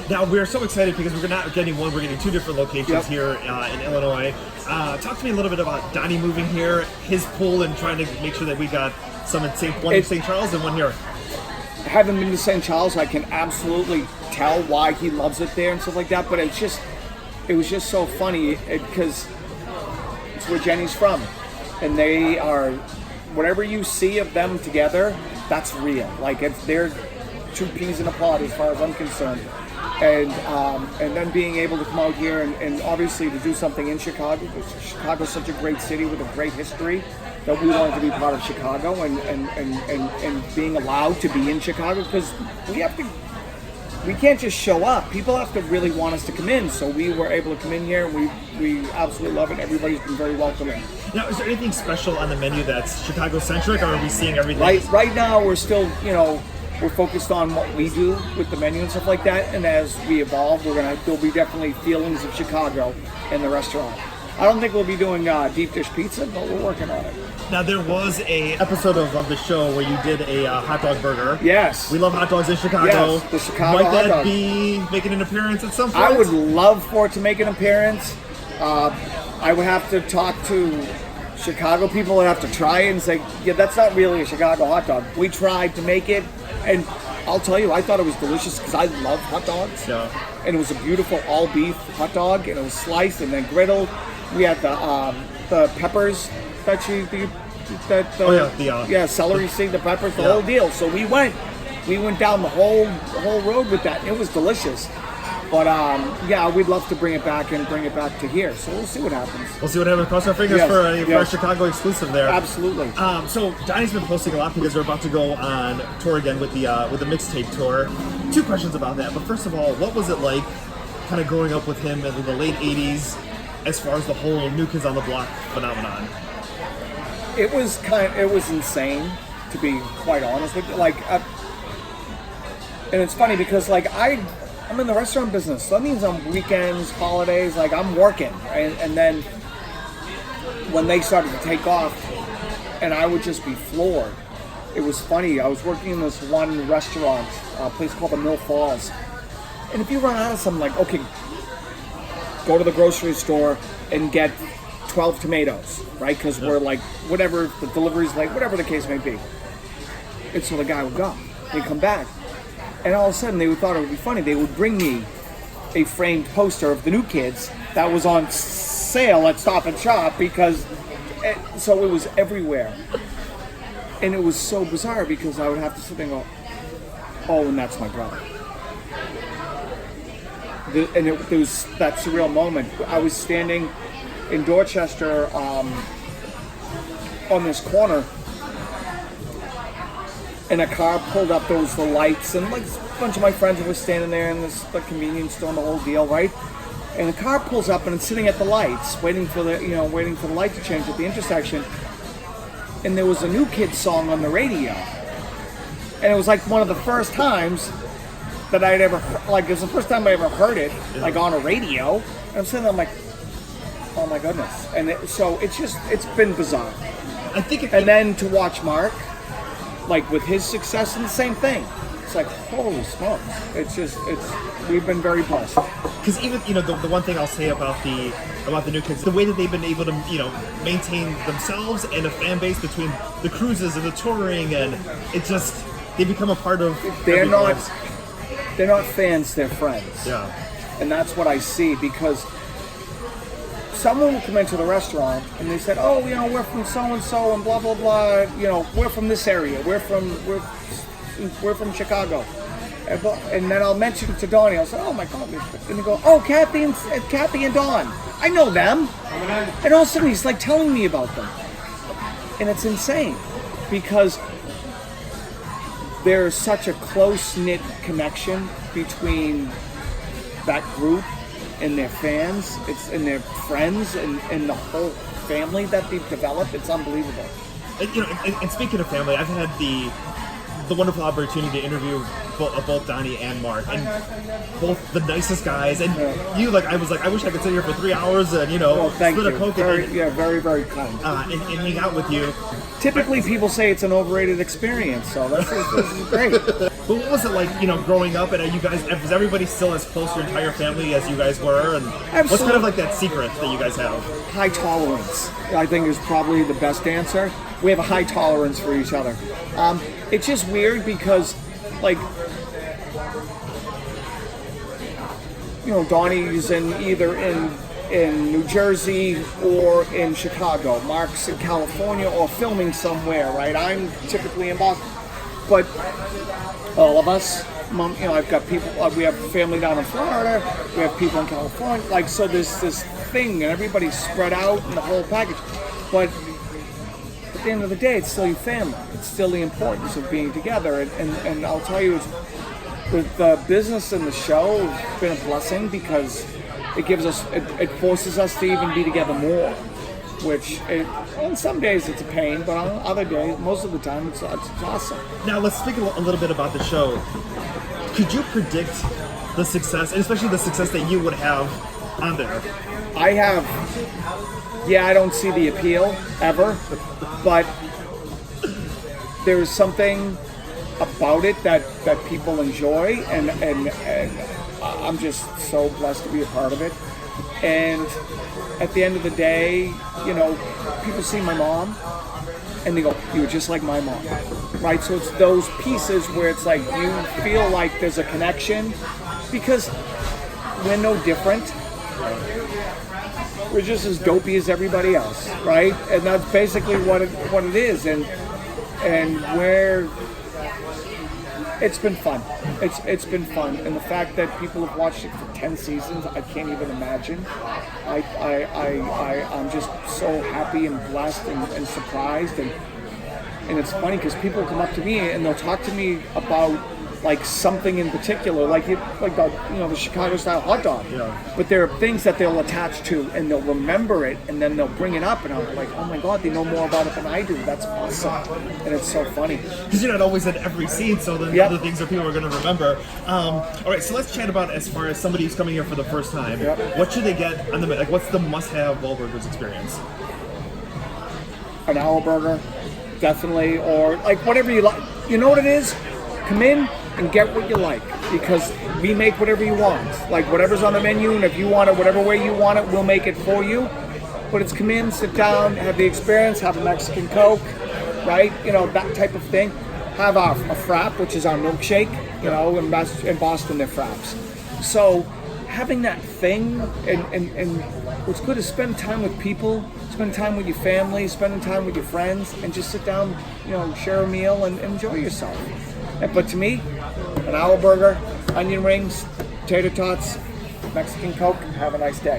Now, we're so excited because we're not getting one, we're getting two different locations here in Illinois. Talk to me a little bit about Donnie moving here, his pull, and trying to make sure that we got some in one in St. Charles and one here. Having been to St. Charles, I can absolutely tell why he loves it there and stuff like that, but it was just so funny because it's where Jenny's from. And they are, whatever you see of them together, that's real. Like, they're two peas in a pod as far as I'm concerned. And then being able to come out here and obviously to do something in Chicago, because Chicago's such a great city with a great history, that we wanted to be part of Chicago and being allowed to be in Chicago, because we can't just show up. People have to really want us to come in. So we were able to come in here, and we absolutely love it. Everybody's been very welcoming. Now, is there anything special on the menu that's Chicago-centric, or are we seeing everything? Right now, we're still, we're focused on what we do with the menu and stuff like that. And as we evolve, there'll be definitely feelings of Chicago in the restaurant. I don't think we'll be doing deep dish pizza, but we're working on it. Now, there was a episode of the show where you did a hot dog burger. Yes. We love hot dogs in Chicago. Yes, the Chicago Might hot that dog. be making an appearance at some point? I would love for it to make an appearance. I would have to talk to Chicago people. Would have to try it and say, yeah, that's not really a Chicago hot dog. We tried to make it, and I'll tell you, I thought it was delicious because I love hot dogs. Yeah. And it was a beautiful all-beef hot dog, and it was sliced and then griddled. We had the peppers that celery seed, the peppers, the whole deal. So we went down the whole road with that. It was delicious. But we'd love to bring it back to here. So we'll see what happens. We'll see what happens. Cross our fingers for a Chicago exclusive there. Absolutely. So Donnie's been posting a lot because we're about to go on tour again with the mixtape tour. Two questions about that. But first of all, what was it like, kind of growing up with him in the late '80s, as far as the whole New Kids on the Block phenomenon? It was insane, to be quite honest with you. And it's funny because I'm in the restaurant business, so that means on weekends, holidays, I'm working. And then when they started to take off, and I would just be floored. It was funny. I was working in this one restaurant, a place called the Mill Falls. And if you run out of something, okay, go to the grocery store and get 12 tomatoes, right? Because we're whatever the delivery's whatever the case may be. And so the guy would go. He'd come back. And all of a sudden, they thought it would be funny. They would bring me a framed poster of the New Kids that was on sale at Stop and Shop so it was everywhere. And it was so bizarre because I would have to sit there and go, oh, and that's my brother. And there was that surreal moment. I was standing in Dorchester on this corner, and a car pulled up. There was the lights, and a bunch of my friends were standing there in the convenience store and the whole deal, right? And the car pulls up, and it's sitting at the lights, waiting for the light to change at the intersection. And there was a New Kids song on the radio, and it was one of the first times that I'd ever it was the first time I ever heard it on a radio. And I'm sitting there, I'm like, oh my goodness. And so it's been bizarre. I think then to watch Mark, with his success, and the same thing. It's holy smokes. We've been very blessed. Because even, the one thing I'll say about the New Kids, the way that they've been able to, maintain themselves and a fan base between the cruises and the touring, and they become a part of They're not fans, they're friends. Yeah. And that's what I see, because someone will come into the restaurant and they said, oh, we're from so-and-so and blah, blah, blah. We're from this area. We're from Chicago. And then I'll mention to Donnie, I'll say, oh my God. And they go, oh, Kathy and Dawn. I know them. And all of a sudden he's telling me about them. And it's insane because there's such a close-knit connection between that group and their fans, and their friends, and the whole family that they've developed. It's unbelievable. And speaking of family, I've had the wonderful opportunity to interview both Donnie and Mark, and both the nicest guys. And you, I was I wish I could sit here for 3 hours and split a Coke. Very, very kind. And hang out with you. Typically, people say it's an overrated experience, so this is great. But what was it like, growing up, and was everybody still as close to your entire family as you guys were? And what's kind of like that secret that you guys have? High tolerance, I think, is probably the best answer. We have a high tolerance for each other. It's just weird because, like, Donnie's either in New Jersey or in Chicago. Mark's in California or filming somewhere, right? I'm typically in Boston. But all of us, I've got people, we have family down in Florida, we have people in California, like, so there's this thing and everybody's spread out in the whole package. But at the end of the day, it's still your family. It's still the importance of being together. And I'll tell you, the business and the show has been a blessing because it forces us to even be together more. Which, on some days it's a pain, but on other days, most of the time, it's awesome. Now let's speak a little bit about the show. Could you predict the success, and especially the success that you would have on there? I don't see the appeal ever, but there's something about it that people enjoy, and I'm just so blessed to be a part of it. And at the end of the day, people see my mom and they go, "You were just like my mom," right? So it's those pieces where it's like you feel like there's a connection because we're no different. We're just as dopey as everybody else, right? And that's basically what it is. And it's been fun. It's been fun, and the fact that people have watched it for 10 seasons, I can't even imagine. I'm just so happy and blessed and surprised, and it's funny because people come up to me and they'll talk to me about like something in particular, like the Chicago style hot dog. Yeah. But there are things that they'll attach to and they'll remember it and then they'll bring it up and I'm like, oh my God, they know more about it than I do. That's awesome, and it's so funny. Because you're not always in every scene, so the other things that people are going to remember. All right, so let's chat about as far as somebody who's coming here for the first time. Yep. What should they get on the like? What's the must-have Wahlburgers experience? An hour burger, definitely, or like whatever you like. You know what it is? Come in and get what you like because we make whatever you want. Like whatever's on the menu, and if you want it whatever way you want it, we'll make it for you. But it's come in, sit down, have the experience, have a Mexican Coke, right? That type of thing. Have a frap, which is our milkshake. In Boston they're fraps. So having that thing and what's good is spend time with people, spend time with your family, spending time with your friends, and just sit down, share a meal and enjoy yourself. But to me, an hour burger, onion rings, tater tots, Mexican Coke, have a nice day.